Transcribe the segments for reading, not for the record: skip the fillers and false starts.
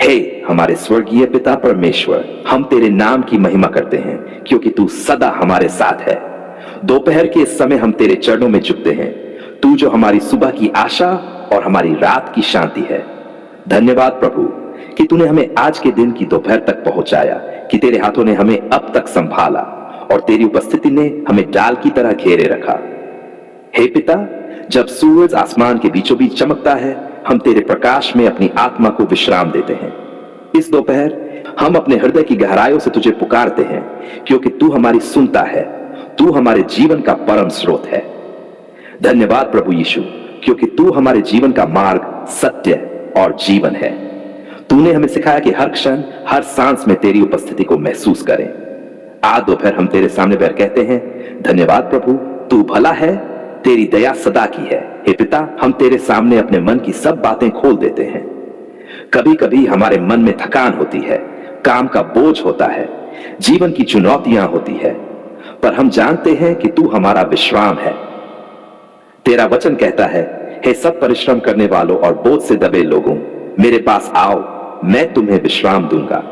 हे हमारे स्वर्गीय पिता परमेश्वर, हम तेरे नाम की महिमा करते हैं क्योंकि तू सदा हमारे साथ है। दोपहर के इस समय हम तेरे चरणों में झुकते हैं, तू जो हमारी सुबह की आशा और हमारी रात की शांति है। धन्यवाद प्रभु कि तूने हमें आज के दिन की दोपहर तक पहुंचाया, कि तेरे हाथों ने हमें अब तक संभाला और तेरी उपस्थिति ने हमें डाल की तरह घेरे रखा। हे पिता, जब सूरज आसमान के बीचों बीच चमकता है, हम तेरे प्रकाश में अपनी आत्मा को विश्राम देते हैं। इस दोपहर हम अपने हृदय की गहराइयों से तुझे पुकारते हैं, क्योंकि तू हमारी सुनता है, तू हमारे जीवन का परम स्रोत है। धन्यवाद प्रभु यीशु, क्योंकि तू हमारे जीवन का मार्ग, सत्य और जीवन है। तूने हमें सिखाया कि हर क्षण, हर सांस में तेरी उपस्थिति को महसूस करें। आज दोपहर हम तेरे सामने बैठ कहते हैं, धन्यवाद प्रभु, तू भला है, तेरी दया सदा की है। हे पिता, हम तेरे सामने अपने मन की सब बातें खोल देते हैं। कभी कभी हमारे मन में थकान होती है, काम का बोझ होता है, जीवन की चुनौतियां होती है, पर हम जानते हैं कि तू हमारा विश्राम है। तेरा वचन कहता है, हे सब परिश्रम करने वालों और बोझ से दबे लोगों, मेरे पास आओ, मैं तुम्हें विश्राम दूंगा।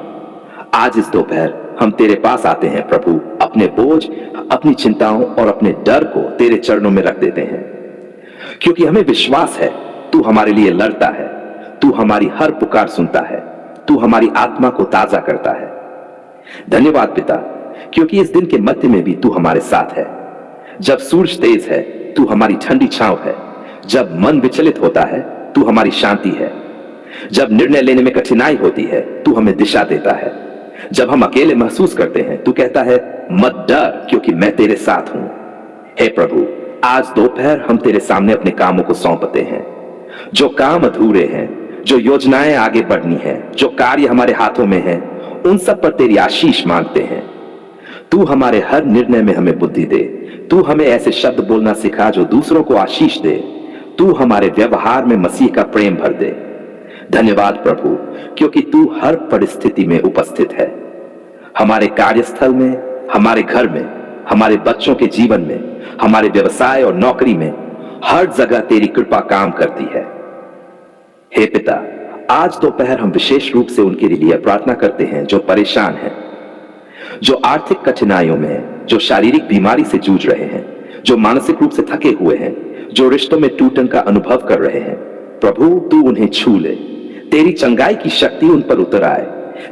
आज इस दोपहर हम तेरे पास आते हैं प्रभु, अपने बोझ, अपनी चिंताओं और अपने डर को तेरे चरणों में रख देते हैं, क्योंकि हमें विश्वास है तू हमारे लिए लड़ता है, तू हमारी हर पुकार सुनता है, तू हमारी आत्मा को ताजा करता है। धन्यवाद पिता, क्योंकि इस दिन के मध्य में भी तू हमारे साथ है। जब सूरज तेज है, तू हमारी ठंडी छांव है। जब मन विचलित होता है, तू हमारी शांति है। जब निर्णय लेने में कठिनाई होती है, तू हमें दिशा देता है। जब हम अकेले महसूस करते हैं, तू कहता है, मत डर, क्योंकि मैं तेरे साथ हूं। हे प्रभु, आज दोपहर हम तेरे सामने अपने कामों को सौंपते हैं। जो काम अधूरे हैं, जो योजनाएं आगे बढ़नी है, जो कार्य हमारे हाथों में है, उन सब पर तेरी आशीष मांगते हैं। तू हमारे हर निर्णय में हमें बुद्धि दे। तू हमें ऐसे शब्द बोलना सिखा जो दूसरों को आशीष दे। तू हमारे व्यवहार में मसीह का प्रेम भर दे। धन्यवाद प्रभु, क्योंकि तू हर परिस्थिति में उपस्थित है। हमारे कार्यस्थल में, हमारे घर में, हमारे बच्चों के जीवन में, हमारे व्यवसाय और नौकरी में, हर जगह तेरी कृपा काम करती है। हे पिता, आज दोपहर हम विशेष रूप से उनके लिए प्रार्थना करते हैं जो परेशान हैं, जो आर्थिक कठिनाइयों में हैं, जो शारीरिक बीमारी से जूझ रहे हैं, जो मानसिक रूप से थके हुए हैं, जो रिश्तों में टूटन का अनुभव कर रहे हैं। प्रभु, तू उन्हें छू ले। तेरी चंगाई की शक्ति उन पर उतर आए,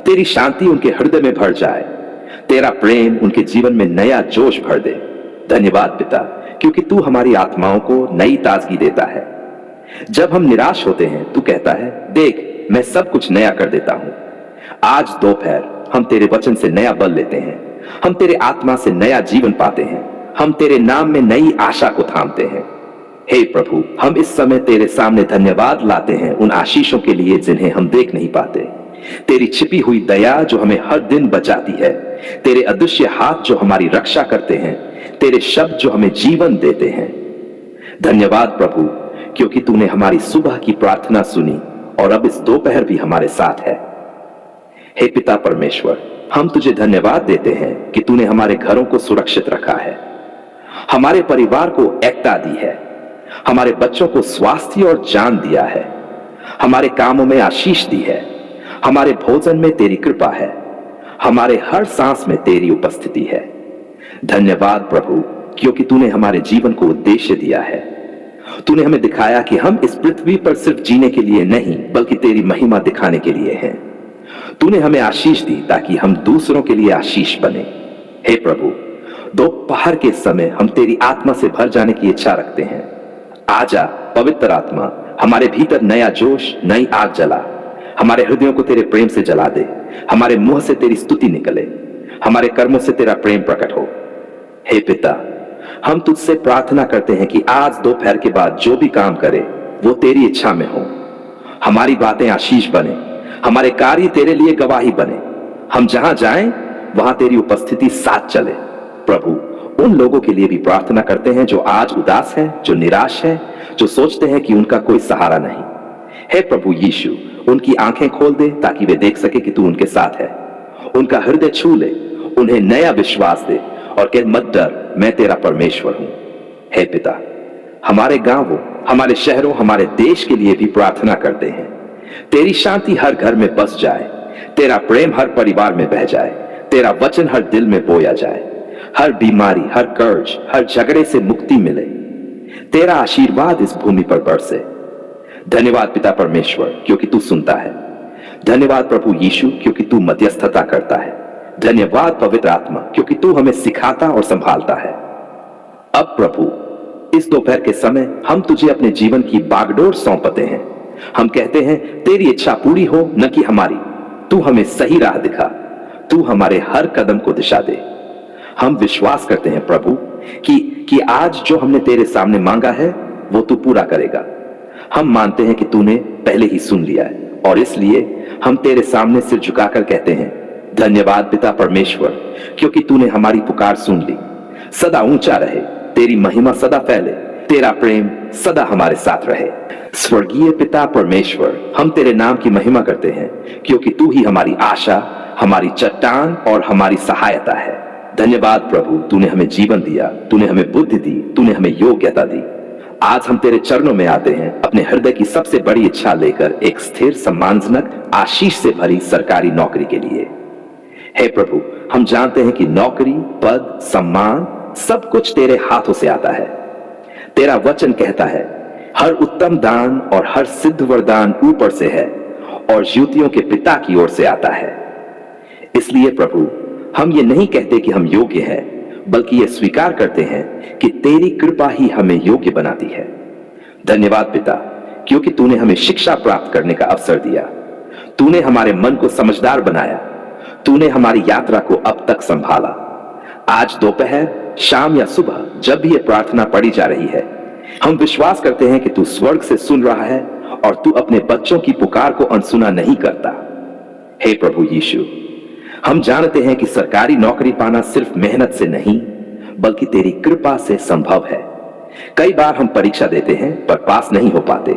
तेरी शांति उनके हृदय में भर जाए, तेरा प्रेम उनके जीवन में नया जोश भर दे। धन्यवाद पिता, क्योंकि तू हमारी आत्माओं को नई ताजगी देता है। जब हम निराश होते हैं, तू कहता है, देख, मैं सब कुछ नया कर देता हूं। आज दोपहर हम तेरे वचन से नया बल लेते हैं, हम तेरे आत्मा से नया जीवन पाते हैं, हम तेरे नाम में नई आशा को थामते हैं। हे प्रभु, हम इस समय तेरे सामने धन्यवाद लाते हैं उन आशीषों के लिए जिन्हें हम देख नहीं पाते। तेरी छिपी हुई दया जो हमें हर दिन बचाती है, तेरे अदृश्य हाथ जो हमारी रक्षा करते हैं, तेरे शब्द जो हमें जीवन देते हैं। धन्यवाद प्रभु, क्योंकि तूने हमारी सुबह की प्रार्थना सुनी और अब इस दोपहर भी हमारे साथ है। हे पिता परमेश्वर, हम तुझे धन्यवाद देते हैं कि तूने हमारे घरों को सुरक्षित रखा है, हमारे परिवार को एकता दी है, हमारे बच्चों को स्वास्थ्य और जान दिया है, हमारे कामों में आशीष दी है, हमारे भोजन में तेरी कृपा है, हमारे हर सांस में तेरी उपस्थिति है। धन्यवाद प्रभु, क्योंकि तूने हमारे जीवन को उद्देश्य दिया है। तूने हमें दिखाया कि हम इस पृथ्वी पर सिर्फ जीने के लिए नहीं, बल्कि तेरी महिमा दिखाने के लिए हैं। तूने हमें आशीष दी ताकि हम दूसरों के लिए आशीष बने। हे प्रभु, दोपहर के समय हम तेरी आत्मा से भर जाने की इच्छा रखते हैं। आजा पवित्र आत्मा, हमारे भीतर नया जोश, नई आग जला, हमारे हृदयों को तेरे प्रेम से जला दे, हमारे मुंह से तेरी स्तुति निकले, हमारे कर्मों से तेरा प्रेम प्रकट हो। हे पिता, हम तुझसे प्रार्थना करते हैं कि आज दोपहर के बाद जो भी काम करे वो तेरी इच्छा में हो। हमारी बातें आशीष बने, हमारे कार्य तेरे लिए गवाही बने, हम जहां जाएं वहां तेरी उपस्थिति साथ चले। प्रभु, उन लोगों के लिए भी प्रार्थना करते हैं जो आज उदास हैं, जो निराश हैं, जो सोचते हैं कि उनका कोई सहारा नहीं। हे प्रभु यीशु, उनकी आंखें खोल दे ताकि वे देख सके कि तू उनके साथ है। उनका हृदय छू ले, उन्हें नया विश्वास दे और कह, मत डर, मैं तेरा परमेश्वर हूं। हे पिता, हमारे गांवों, हमारे शहरों, हमारे देश के लिए भी प्रार्थना करते हैं। तेरी शांति हर घर में बस जाए, तेरा प्रेम हर परिवार में बह जाए, तेरा वचन हर दिल में बोया जाए, हर बीमारी, हर कर्ज, हर झगड़े से मुक्ति मिले, तेरा आशीर्वाद इस भूमि पर बरसे। धन्यवाद पिता परमेश्वर, क्योंकि तू सुनता है। धन्यवाद प्रभु यीशु, क्योंकि तू मध्यस्थता करता है। धन्यवाद पवित्र आत्मा, क्योंकि तू हमें सिखाता और संभालता है। अब प्रभु, इस दोपहर के समय हम तुझे अपने जीवन की बागडोर सौंपते हैं। हम कहते हैं तेरी इच्छा पूरी हो, न कि हमारी। तू हमें सही राह दिखा, तू हमारे हर कदम को दिशा दे। हम विश्वास करते हैं प्रभु कि आज जो हमने तेरे सामने मांगा है वो तू पूरा करेगा। हम मानते हैं कि तूने पहले ही सुन लिया है और इसलिए हम तेरे सामने सिर झुकाकर कहते हैं धन्यवाद पिता परमेश्वर, क्योंकि तूने हमारी पुकार सुन ली। सदा ऊंचा रहे, तेरी महिमा सदा फैले, तेरा प्रेम सदा हमारे साथ रहे। स्वर्गीय पिता परमेश्वर, हम तेरे नाम की महिमा करते हैं, क्योंकि तू ही हमारी आशा, हमारी चट्टान और हमारी सहायता है। धन्यवाद प्रभु, तूने हमें जीवन दिया, तूने हमें बुद्धि दी, तूने हमें योग्यता दी। आज हम तेरे चरणों में आते हैं अपने हृदय की सबसे बड़ी इच्छा लेकर, एक स्थिर, सम्मानजनक, आशीष से भरी सरकारी नौकरी के लिए। हे प्रभु, हम जानते हैं कि नौकरी, पद, सम्मान सब कुछ तेरे हाथों से आता है। तेरा वचन कहता है हर उत्तम दान और हर सिद्ध वरदान ऊपर से है और युवतियों के पिता की ओर से आता है। इसलिए प्रभु, हम ये नहीं कहते कि हम योग्य हैं, बल्कि ये स्वीकार करते हैं कि तेरी कृपा ही हमें योग्य बनाती है। धन्यवाद पिता, क्योंकि तूने हमें शिक्षा प्राप्त करने का अवसर दिया। तूने हमारे मन को समझदार बनाया। तूने हमारी यात्रा को अब तक संभाला। आज दोपहर, शाम या सुबह जब भी ये प्रार्थना पढ़ी जा रही है, हम विश्वास करते हैं कि तू स्वर्ग से सुन रहा है और तू अपने बच्चों की पुकार को अनसुना नहीं करता। हे प्रभु यीशु, हम जानते हैं कि सरकारी नौकरी पाना सिर्फ मेहनत से नहीं, बल्कि तेरी कृपा से संभव है। कई बार हम परीक्षा देते हैं पर पास नहीं हो पाते।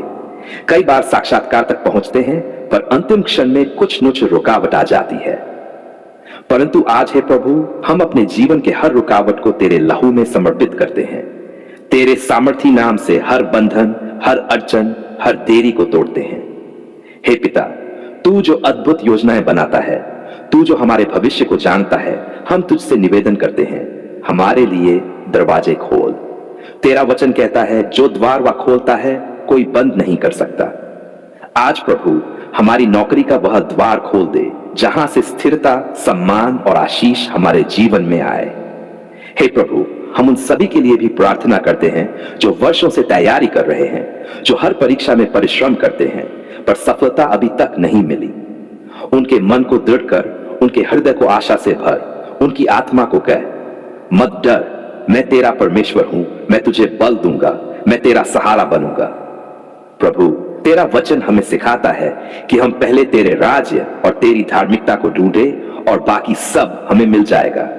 कई बार साक्षात्कार तक पहुंचते हैं पर अंतिम क्षण में कुछ न कुछ रुकावट आ जाती है। परंतु आज है प्रभु, हम अपने जीवन के हर रुकावट को तेरे लहू में समर्पित करते हैं। तेरे सामर्थी नाम से हर बंधन, हर अड़चन, हर देरी को तोड़ते हैं। हे पिता, तू जो अद्भुत योजनाएं बनाता है, तू जो हमारे भविष्य को जानता है, हम तुझसे निवेदन करते हैं, हमारे लिए दरवाजे खोल। तेरा वचन कहता है जो द्वार वह खोलता है कोई बंद नहीं कर सकता। आज प्रभु, हमारी नौकरी का वह द्वार खोल दे जहां से स्थिरता, सम्मान और आशीष हमारे जीवन में आए। हे प्रभु, हम उन सभी के लिए भी प्रार्थना करते हैं जो वर्षों से तैयारी कर रहे हैं, जो हर परीक्षा में परिश्रम करते हैं पर सफलता अभी तक नहीं मिली। उनके मन को दृढ़ कर, उनके हृदय को आशा से भर, उनकी आत्मा को कह मत डर, मैं तेरा परमेश्वर हूं, मैं तुझे बल दूंगा, मैं तेरा सहारा बनूंगा। प्रभु, तेरा वचन हमें सिखाता है कि हम पहले तेरे राज्य और तेरी धार्मिकता को ढूंढें और बाकी सब हमें मिल जाएगा।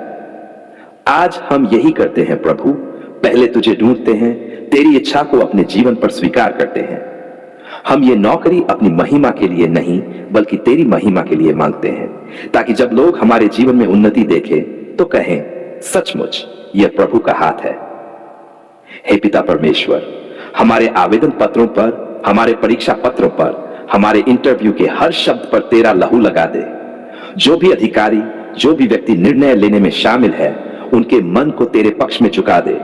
आज हम यही करते हैं प्रभु, पहले तुझे ढूंढते हैं, तेरी इच्छा को अपने जीवन पर स्वीकार करते हैं। हम ये नौकरी अपनी महिमा के लिए नहीं, बल्कि तेरी महिमा के लिए मांगते हैं, ताकि जब लोग हमारे जीवन में उन्नति देखें तो कहें सचमुच यह प्रभु का हाथ है। हे पिता परमेश्वर, हमारे आवेदन पत्रों पर, हमारे परीक्षा पत्रों पर, हमारे इंटरव्यू के हर शब्द पर तेरा लहू लगा दे। जो भी अधिकारी, जो भी व्यक्ति निर्णय लेने में शामिल है, उनके मन को तेरे पक्ष में झुका दे।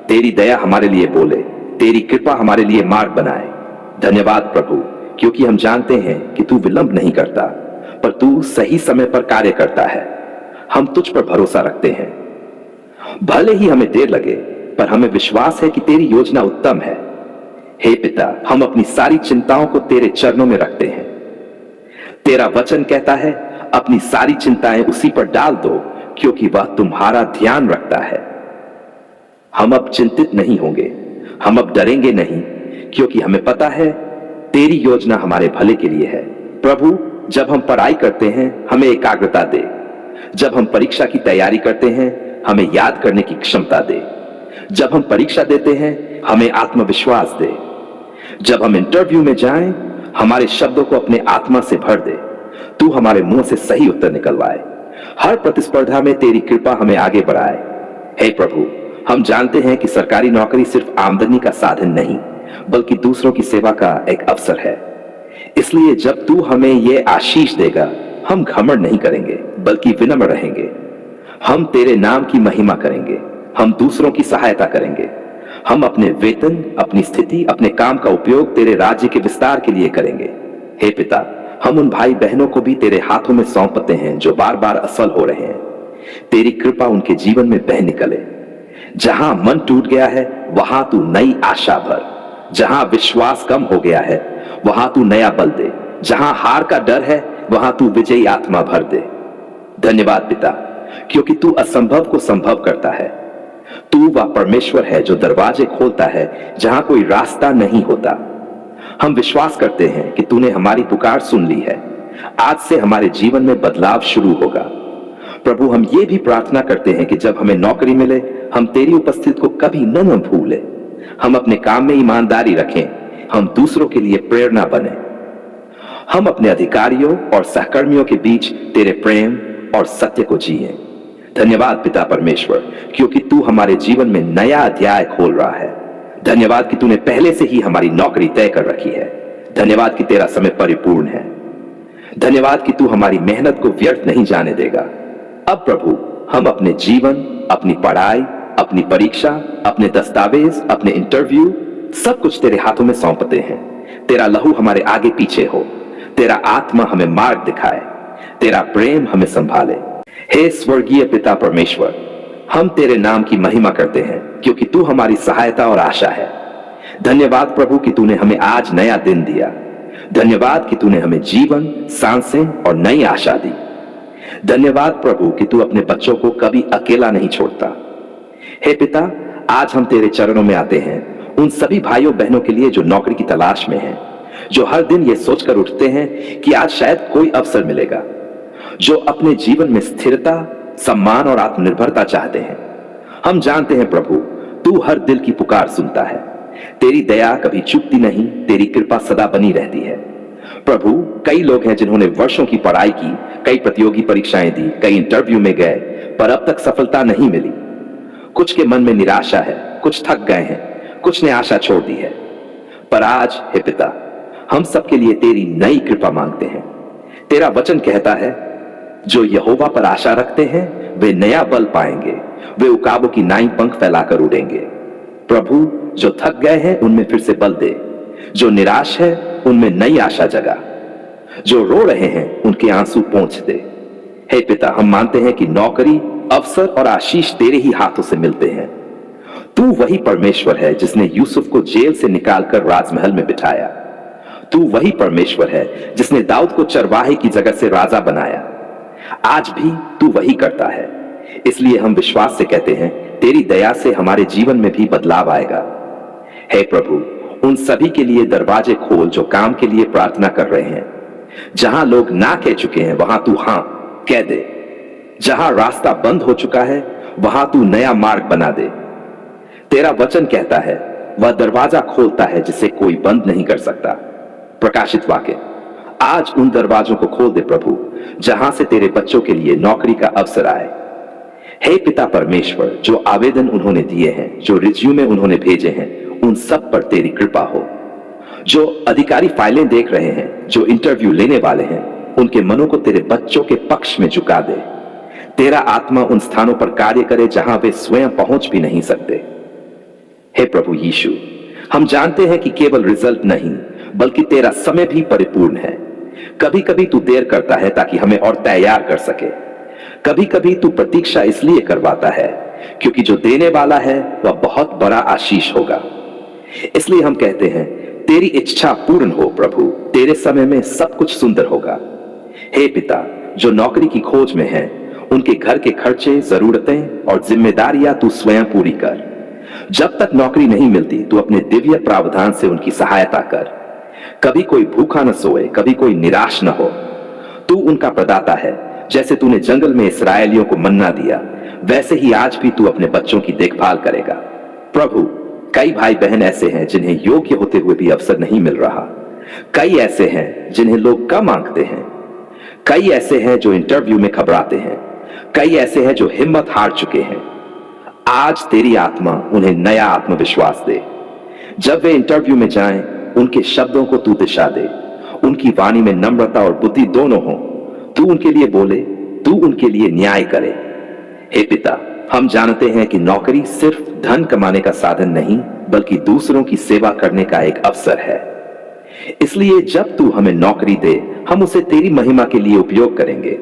तेरी दया हमारे लिए बोले, तेरी कृपा हमारे लिए मार्ग बनाए। धन्यवाद प्रभु, क्योंकि हम जानते हैं कि तू विलंब नहीं करता, पर तू सही समय पर कार्य करता है। हम तुझ पर भरोसा रखते हैं। भले ही हमें देर लगे, पर हमें विश्वास है कि तेरी योजना उत्तम है। हे पिता, हम अपनी सारी चिंताओं को तेरे चरणों में रखते हैं। तेरा वचन कहता है अपनी सारी चिंताएं उसी पर डाल दो, क्योंकि वह तुम्हारा ध्यान रखता है। हम अब चिंतित नहीं होंगे, हम अब डरेंगे नहीं, क्योंकि हमें पता है तेरी योजना हमारे भले के लिए है। प्रभु, जब हम पढ़ाई करते हैं हमें एकाग्रता दे। जब हम परीक्षा की तैयारी करते हैं हमें याद करने की क्षमता दे। जब हम परीक्षा देते हैं हमें आत्मविश्वास दे। जब हम इंटरव्यू में जाएं हमारे शब्दों को अपने आत्मा से भर दे। तू हमारे मुंह से सही उत्तर निकलवाए। हर प्रतिस्पर्धा में तेरी कृपा हमें आगे बढ़ाए। हे प्रभु, हम जानते हैं कि सरकारी नौकरी सिर्फ आमदनी का साधन नहीं, बल्कि दूसरों की सेवा का एक अवसर है। इसलिए जब तू हमें ये आशीष देगा, हम घमंड नहीं करेंगे बल्कि विनम्र रहेंगे। हम तेरे नाम की महिमा करेंगे, हम दूसरों की सहायता करेंगे। हम अपने वेतन, अपनी स्थिति, अपने काम का उपयोग तेरे राज्य के विस्तार के लिए करेंगे। हे पिता, हम उन भाई बहनों को भी तेरे हाथों में सौंपते हैं जो बार बार असफल हो रहे हैं। तेरी कृपा उनके जीवन में बह निकले। जहां मन टूट गया है वहां तू नई आशा भर। जहां विश्वास कम हो गया है वहां तू नया बल दे। जहां हार का डर है वहां तू विजयी आत्मा भर दे। धन्यवाद पिता, क्योंकि तू असंभव को संभव करता है। तू वह परमेश्वर है जो दरवाजे खोलता है जहां कोई रास्ता नहीं होता। हम विश्वास करते हैं कि तूने हमारी पुकार सुन ली है। आज से हमारे जीवन में बदलाव शुरू होगा। प्रभु, हम ये भी प्रार्थना करते हैं कि जब हमें नौकरी मिले, हम तेरी उपस्थिति को कभी न भूलें। हम अपने काम में ईमानदारी रखें, हम दूसरों के लिए प्रेरणा बने। हम अपने अधिकारियों और सहकर्मियों के बीच तेरे प्रेम और सत्य को जिएं। धन्यवाद पिता परमेश्वर, क्योंकि तू हमारे जीवन में नया अध्याय खोल रहा है। धन्यवाद कि तूने पहले से ही हमारी नौकरी तय कर रखी है। धन्यवाद कि तेरा समय परिपूर्ण है। धन्यवाद कि तू हमारी मेहनत को व्यर्थ नहीं जाने देगा। अब प्रभु, हम अपने जीवन, अपनी पढ़ाई, अपनी परीक्षा, अपने दस्तावेज, अपने इंटरव्यू, सब कुछ तेरे हाथों में सौंपते हैं। तेरा लहू हमारे आगे पीछे हो, तेरा आत्मा हमें मार्ग दिखाए, तेरा प्रेम हमें संभाले। हे स्वर्गीय पिता परमेश्वर, हम तेरे नाम की महिमा करते हैं क्योंकि तू हमारी सहायता और आशा है। धन्यवाद प्रभु कि तूने हमें आज नया दिन दिया। धन्यवाद कि तूने हमें जीवन, सांसें और नई आशा दी। धन्यवाद प्रभु कि तू अपने बच्चों को कभी अकेला नहीं छोड़ता। हे पिता, आज हम तेरे चरणों में आते हैं उन सभी भाइयों बहनों के लिए जो नौकरी की तलाश में हैं, जो हर दिन ये सोचकर उठते हैं कि आज शायद कोई अवसर मिलेगा, जो अपने जीवन में स्थिरता, सम्मान और आत्मनिर्भरता चाहते हैं। हम जानते हैं प्रभु, तू हर दिल की पुकार सुनता है। तेरी दया कभी चूकती नहीं, तेरी कृपा सदा बनी रहती है। प्रभु, कई लोग हैं जिन्होंने वर्षों की पढ़ाई की, कई प्रतियोगी परीक्षाएं दी, कई इंटरव्यू में गए, पर अब तक सफलता नहीं मिली। कुछ के मन में निराशा है, कुछ थक गए हैं, कुछ ने आशा छोड़ दी है। पर आज हे पिता, हम सबके लिए तेरी नई कृपा मांगते हैं। तेरा वचन कहता है, जो यहोवा पर आशा रखते हैं वे नया बल पाएंगे, वे उकाबों की नाई पंख फैलाकर उड़ेंगे। प्रभु, जो थक गए हैं उनमें फिर से बल दे, जो निराश है उनमें नई आशा जगा, जो रो रहे हैं उनके आंसू पोंछ दे। हे पिता, हम मानते हैं कि नौकरी, अवसर और आशीष तेरे ही हाथों से मिलते हैं। तू वही परमेश्वर है जिसने यूसुफ को जेल से निकालकर राजमहल में बिठाया। तू वही परमेश्वर है जिसने दाऊद को चरवाहे की जगह से राजा बनाया। आज भी तू वही करता है। इसलिए हम विश्वास से कहते हैं, तेरी दया से हमारे जीवन में भी बदलाव आएगा। हे प्रभु, उन सभी के लिए दरवाजे खोल जो काम के लिए प्रार्थना कर रहे हैं। जहां लोग ना कह चुके हैं वहां तू हां कह दे। जहां रास्ता बंद हो चुका है वहां तू नया मार्ग बना दे। तेरा वचन कहता है, वह दरवाजा खोलता है जिसे कोई बंद नहीं कर सकता। प्रकाशित वाक्य। आज उन दरवाजों को खोल दे प्रभु, जहां से तेरे बच्चों के लिए नौकरी का अवसर आए। हे पिता परमेश्वर, जो आवेदन उन्होंने दिए हैं, जो रिज्यूमे उन्होंने भेजे हैं, उन सब पर तेरी कृपा हो। जो अधिकारी फाइलें देख रहे हैं, जो इंटरव्यू लेने वाले हैं, उनके मनों को तेरे बच्चों के पक्ष में झुका दे। तेरा आत्मा उन स्थानों पर कार्य करे जहां वे स्वयं पहुंच भी नहीं सकते। हे प्रभु यीशु, हम जानते हैं कि केवल रिजल्ट नहीं बल्कि तेरा समय भी परिपूर्ण है। कभी कभी तू देर करता है ताकि हमें और तैयार कर सके। कभी कभी तू प्रतीक्षा इसलिए करवाता है क्योंकि जो देने वाला है वह बहुत बड़ा आशीष होगा। इसलिए हम कहते हैं, तेरी इच्छा पूर्ण हो प्रभु, तेरे समय में सब कुछ सुंदर होगा। हे पिता, जो नौकरी की खोज में हैं, उनके घर के खर्चे, जरूरतें और जिम्मेदारियां तू स्वयं पूरी कर। जब तक नौकरी नहीं मिलती तू अपने दिव्य प्रावधान से उनकी सहायता कर। कभी कोई भूखा न सोए, कभी कोई निराश न हो। तू उनका प्रदाता है। जैसे तूने जंगल में इस्राएलियों को मन्ना दिया, वैसे ही आज भी तू अपने बच्चों की देखभाल करेगा। प्रभु, कई भाई बहन ऐसे हैं जिन्हें योग्य होते हुए भी अवसर नहीं मिल रहा। कई ऐसे हैं जिन्हें लोग कम आंकते हैं। कई ऐसे हैं जो इंटरव्यू में घबराते हैं। कई ऐसे हैं जो हिम्मत हार चुके हैं। आज तेरी आत्मा उन्हें नया आत्मविश्वास दे। जब वे इंटरव्यू में जाएं, उनके शब्दों को तू दिशा दे। उनकी वाणी में नम्रता और बुद्धि दोनों हो। तू उनके लिए बोले, तू उनके लिए न्याय करे। हे पिता, हम जानते हैं कि नौकरी सिर्फ धन कमाने का साधन नहीं, बल्कि दूसरों की सेवा करने का एक अवसर है। इसलिए जब तू हमें नौकरी दे, हम उसे तेरी महिमा के लिए उपयोग करेंगे।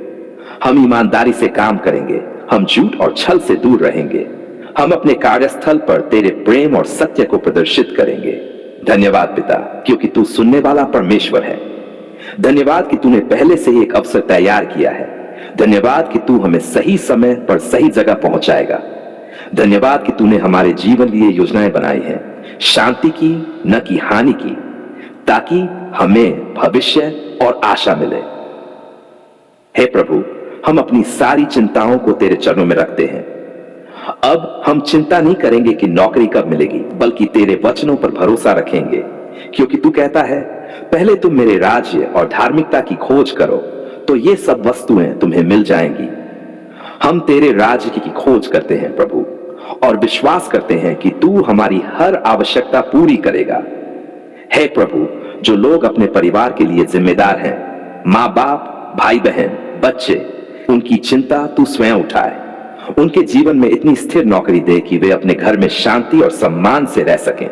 हम ईमानदारी से काम करेंगे, हम झूठ और छल से दूर रहेंगे। हम अपने कार्यस्थल पर तेरे प्रेम और सत्य को प्रदर्शित करेंगे। धन्यवाद पिता, क्योंकि तू सुनने वाला परमेश्वर है। धन्यवाद कि तूने पहले से ही एक अवसर तैयार किया है। धन्यवाद कि तू हमें सही समय पर सही जगह पहुंचाएगा। धन्यवाद कि तूने हमारे जीवन लिए योजनाएं बनाई हैं, शांति की न कि हानि की, ताकि हमें भविष्य और आशा मिले। हे प्रभु, हम अपनी सारी चिंताओं को तेरे चरणों में रखते हैं। अब हम चिंता नहीं करेंगे कि नौकरी कब मिलेगी, बल्कि तेरे वचनों पर भरोसा रखेंगे, क्योंकि तू कहता है, पहले तुम मेरे राज्य और धार्मिकता की खोज करो, तो ये सब वस्तुएं तुम्हें मिल जाएंगी। हम तेरे राज्य की खोज करते हैं प्रभु, और विश्वास करते हैं कि तू हमारी हर आवश्यकता पूरी करेगा। हे प्रभु, जो लोग अपने परिवार के लिए जिम्मेदार हैं, माँ बाप, भाई बहन, बच्चे, उनकी चिंता तू स्वयं उठाए। उनके जीवन में इतनी स्थिर नौकरी दे कि वे अपने घर में शांति और सम्मान से रह सकें।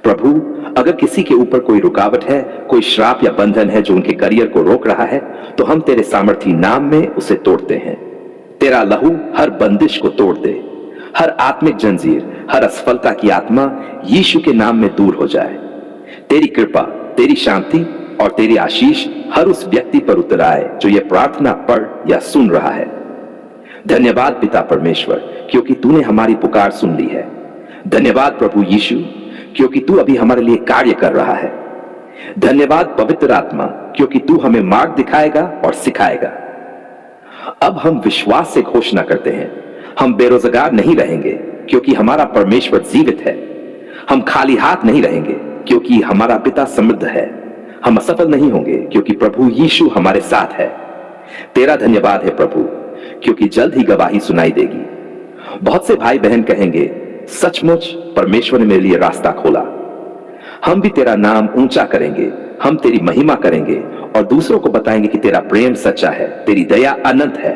प्रभु, अगर किसी के ऊपर कोई रुकावट है, कोई श्राप या बंधन है जो उनके करियर को रोक रहा है, तो हम तेरे सामर्थी नाम में उसे तोड़ते हैं। तेरा लहू हर बंदिश को तोड़ दे। हर आत्मिक जंजीर, हर असफलता की आत्मा यीशु के नाम में दूर हो जाए। तेरी कृपा, तेरी शांति और तेरी आशीष हर उस व्यक्ति पर उतर आए जो ये प्रार्थना पढ़ या सुन रहा है। धन्यवाद पिता परमेश्वर, क्योंकि तूने हमारी पुकार सुन ली है। धन्यवाद प्रभु यीशु, क्योंकि तू अभी हमारे लिए कार्य कर रहा है। धन्यवाद पवित्र आत्मा, क्योंकि तू हमें मार्ग दिखाएगा और सिखाएगा। अब हम विश्वास से घोषणा करते हैं, हम बेरोजगार नहीं रहेंगे, क्योंकि हमारा परमेश्वर जीवित है। हम खाली हाथ नहीं रहेंगे, क्योंकि हमारा पिता समृद्ध है। हम असफल नहीं होंगे, क्योंकि प्रभु यीशु हमारे साथ है। तेरा धन्यवाद है प्रभु, क्योंकि जल्द ही गवाही सुनाई देगी। बहुत से भाई बहन कहेंगे, सचमुच परमेश्वर ने मेरे लिए रास्ता खोला। हम भी तेरा नाम ऊंचा करेंगे, हम तेरी महिमा करेंगे और दूसरों को बताएंगे कि तेरा प्रेम सच्चा है, तेरी दया अनंत है।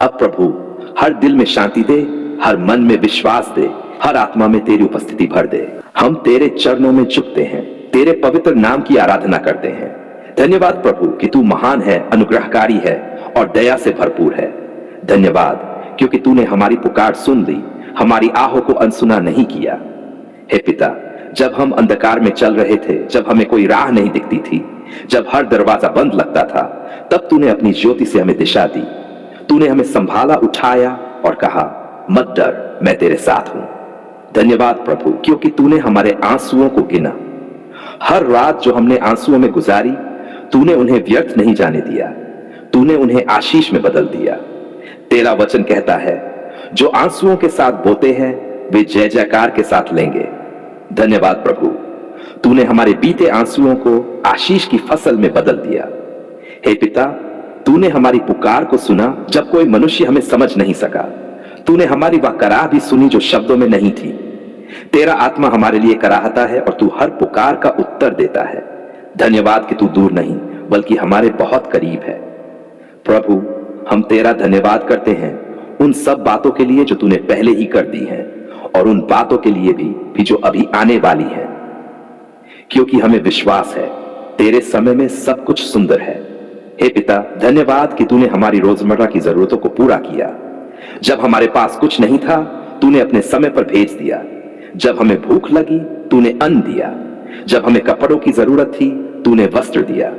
अब प्रभु, हर दिल में शांति दे, हर मन में विश्वास दे, हर आत्मा में तेरी उपस्थिति भर दे। हम तेरे चरणों में झुकते हैं, तेरे पवित्र नाम की आराधना करते हैं। धन्यवाद प्रभु कि तू महान है, अनुग्रहकारी है और दया से भरपूर है। धन्यवाद क्योंकि तूने हमारी पुकार सुन ली, हमारी आहों को अनसुना नहीं किया। हे पिता, जब हम अंधकार में चल रहे थे, जब हमें कोई राह नहीं दिखती थी, जब हर दरवाजा बंद लगता था, तब तूने अपनी ज्योति से हमें दिशा दी। तूने हमें संभाला, उठाया और कहा, मत डर, मैं तेरे साथ हूं। धन्यवाद प्रभु, क्योंकि तूने हमारे आंसुओं को गिना। हर रात जो हमने आंसुओं में गुजारी, तूने उन्हें व्यर्थ नहीं जाने दिया, तूने उन्हें आशीष में बदल दिया। तेरा वचन कहता है, जो आंसुओं के साथ बोते हैं, वे जय जयकार के साथ लेंगे। धन्यवाद प्रभु, तूने हमारे बीते आंसुओं को आशीष की फसल में बदल दिया। हे पिता, तूने हमारी पुकार को सुना जब कोई मनुष्य हमें समझ नहीं सका। तूने हमारी वह कराह भी सुनी जो शब्दों में नहीं थी। तेरा आत्मा हमारे लिए कराहता है और तू हर पुकार का उत्तर देता है। धन्यवाद कि तू दूर नहीं बल्कि हमारे बहुत करीब है। प्रभु, हम तेरा धन्यवाद करते हैं उन सब बातों के लिए जो तूने पहले ही कर दी हैं और उन बातों के लिए भी जो अभी आने वाली हैं, क्योंकि हमें विश्वास है तेरे समय में सब कुछ सुंदर है। हे पिता, धन्यवाद कि तूने हमारी रोजमर्रा की जरूरतों को पूरा किया। जब हमारे पास कुछ नहीं था, तूने अपने समय पर भेज दिया। जब हमें भूख लगी, तूने अन्न दिया। जब हमें कपड़ों की जरूरत थी, तूने वस्त्र दिया।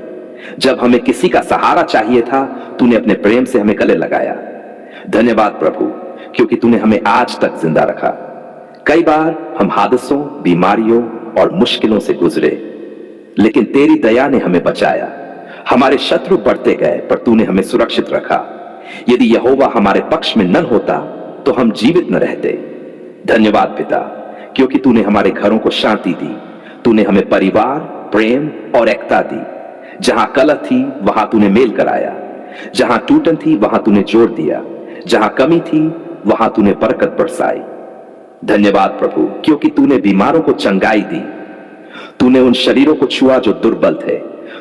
जब हमें किसी का सहारा चाहिए था, तूने अपने प्रेम से हमें गले लगाया। धन्यवाद प्रभु, क्योंकि तूने हमें आज तक जिंदा रखा। कई बार हम हादसों, बीमारियों और मुश्किलों से गुजरे, लेकिन तेरी दया ने हमें बचाया। हमारे शत्रु बढ़ते गए, पर तूने हमें सुरक्षित रखा। यदि यहोवा हमारे पक्ष में न होता, तो हम जीवित न रहते। धन्यवाद पिता, क्योंकि तूने हमारे घरों को शांति दी। तूने हमें परिवार, प्रेम और एकता दी। जहां कलह थी, वहां तूने मेल कराया। जहां टूटन थी, वहां तूने जोड़ दिया। जहां कमी थी, वहां तूने बरकत बरसाई। धन्यवाद प्रभु, क्योंकि तूने बीमारों को चंगाई दी। तूने उन शरीरों को छुआ जो दुर्बल थे।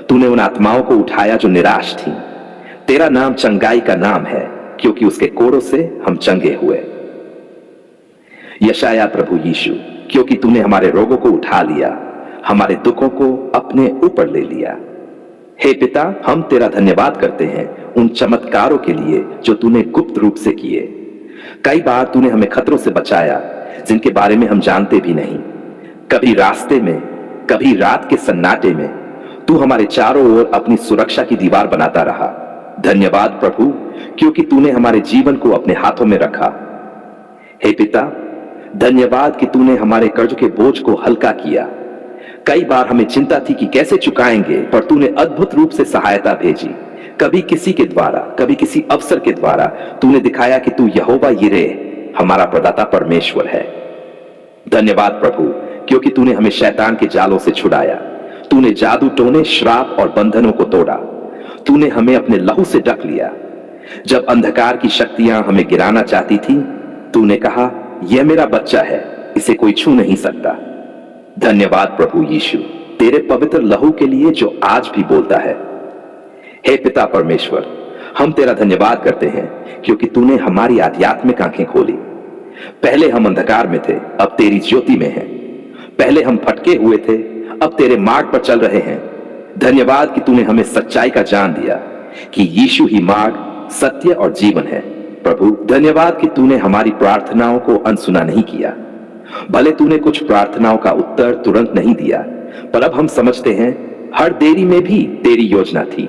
तूने उन आत्माओं को उठाया जो निराश थी। तेरा नाम चंगाई का नाम है, क्योंकि उसके कोड़ों से हम चंगे हुए। यशाया प्रभु यीशु, क्योंकि तूने हमारे रोगों को उठा लिया, हमारे दुखों को अपने ऊपर ले लिया। हे पिता, हम तेरा धन्यवाद करते हैं उन चमत्कारों के लिए जो तूने गुप्त रूप से किए। कई बार तूने हमें खतरों से बचाया जिनके बारे में हम जानते भी नहीं। कभी रास्ते में, कभी रात के सन्नाटे में तू हमारे चारों ओर अपनी सुरक्षा की दीवार बनाता रहा। धन्यवाद प्रभु, क्योंकि तूने हमारे जीवन को अपने हाथों में रखा। हे पिता, धन्यवाद कि तूने हमारे कर्ज के बोझ को हल्का किया। कई बार हमें चिंता थी कि कैसे चुकाएंगे, पर तूने अद्भुत रूप से सहायता भेजी। कभी किसी के द्वारा, कभी किसी अवसर के द्वारा तूने दिखाया कि तू यहोवा यिरे, हमारा प्रदाता परमेश्वर है। धन्यवाद प्रभु, क्योंकि तूने हमें शैतान के जालों से छुड़ाया। तूने जादू टोने, श्राप और बंधनों को तोड़ा। तूने हमें अपने लहू से ढक लिया। जब अंधकार की शक्तियां हमें गिराना चाहती थी, तूने कहा, यह मेरा बच्चा है, इसे कोई छू नहीं सकता। धन्यवाद प्रभु यीशु, तेरे पवित्र लहू के लिए जो आज भी बोलता है। हे पिता परमेश्वर, हम तेरा धन्यवाद करते हैं क्योंकि तूने हमारी आध्यात्मिक आंखें खोली। पहले हम अंधकार में थे, अब तेरी ज्योति में हैं। पहले हम भटके हुए थे, अब तेरे मार्ग पर चल रहे हैं। धन्यवाद कि तूने हमें सच्चाई का जान दिया कि यीशु ही मार्ग, सत्य और जीवन है। प्रभु, धन्यवाद कि तूने हमारी प्रार्थनाओं को अनसुना नहीं किया। भले तूने कुछ प्रार्थनाओं का उत्तर तुरंत नहीं दिया, पर अब हम समझते हैं हर देरी में भी तेरी योजना थी,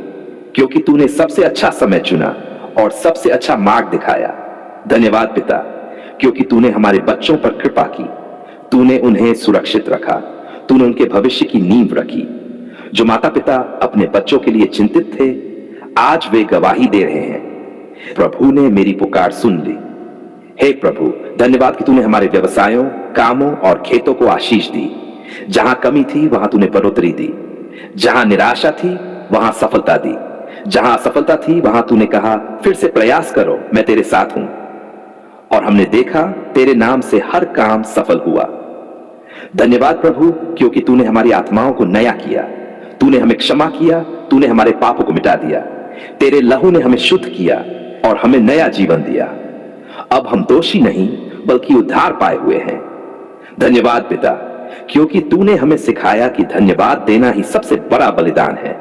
क्योंकि तूने सबसे अच्छा समय चुना और सबसे अच्छा मार्ग दिखाया। धन्यवाद पिता, क्योंकि तूने हमारे बच्चों पर कृपा की। तूने उन्हें सुरक्षित रखा। तूने उनके भविष्य की नींव रखी। जो माता पिता अपने बच्चों के लिए चिंतित थे, आज वे गवाही दे रहे हैं, प्रभु ने मेरी पुकार सुन ली। हे प्रभु, धन्यवाद कि तूने हमारे व्यवसायों, कामों और खेतों को आशीष दी। जहां कमी थी वहां तूने बढ़ोतरी दी। जहां निराशा थी वहां सफलता दी। जहां असफलता थी वहां तूने कहा, फिर से प्रयास करो, मैं तेरे साथ हूं। और हमने देखा तेरे नाम से हर काम सफल हुआ। धन्यवाद प्रभु, क्योंकि तूने हमारी आत्माओं को नया किया। तूने हमें क्षमा किया। तूने हमारे पापों को मिटा दिया। तेरे लहू ने हमें शुद्ध किया और हमें नया जीवन दिया। अब हम दोषी नहीं बल्कि उद्धार पाए हुए हैं। धन्यवाद पिता, क्योंकि तूने हमें सिखाया कि धन्यवाद देना ही सबसे बड़ा बलिदान है।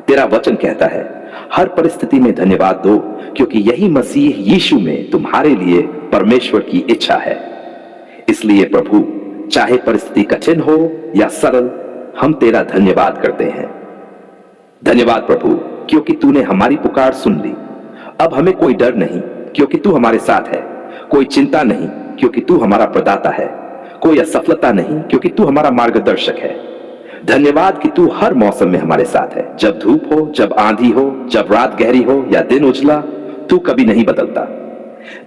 तेरा वचन कहता है, हर परिस्थिति में धन्यवाद दो, क्योंकि यही मसीह यीशु में तुम्हारे लिए परमेश्वर की इच्छा है। इसलिए प्रभु, चाहे परिस्थिति कठिन हो या सरल, हम तेरा धन्यवाद करते हैं। धन्यवाद प्रभु, क्योंकि तूने हमारी पुकार सुन ली। अब हमें कोई डर नहीं, क्योंकि तू हमारे साथ है। कोई चिंता नहीं, क्योंकि तू हमारा प्रदाता है। कोई असफलता नहीं, क्योंकि तू हमारा मार्गदर्शक है। धन्यवाद कि तू हर मौसम में हमारे साथ है। जब धूप हो, जब आंधी हो, जब रात गहरी हो या दिन उजला, तू कभी नहीं बदलता।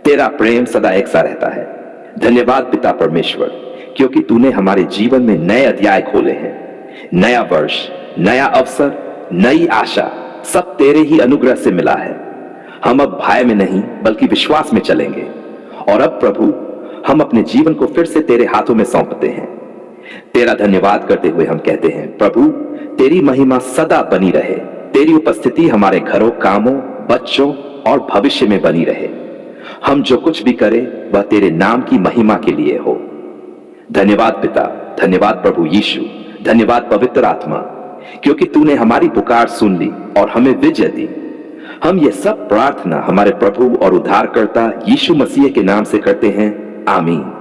तेरा प्रेम सदा एक सा रहता है। धन्यवाद पिता परमेश्वर, क्योंकि तूने हमारे जीवन में नए अध्याय खोले हैं। नया वर्ष, नया अवसर, नई आशा, सब तेरे ही अनुग्रह से मिला है। हम अब भय में नहीं बल्कि विश्वास में चलेंगे। और अब प्रभु, हम अपने जीवन को फिर से तेरे हाथों में सौंपते हैं। तेरा धन्यवाद करते हुए हम कहते हैं, प्रभु, तेरी महिमा सदा बनी रहे। तेरी उपस्थिति हमारे घरों, कामों, बच्चों और भविष्य में बनी रहे। हम जो कुछ भी करें वह तेरे नाम की महिमा के लिए हो। धन्यवाद पिता, धन्यवाद प्रभु यीशु, धन्यवाद पवित्र आत्मा, क्योंकि तूने हमारी पुकार सुन ली और हमें विजय दी। हम ये सब प्रार्थना हमारे प्रभु और उद्धारकर्ता यीशु मसीह के नाम से करते हैं। आमीन।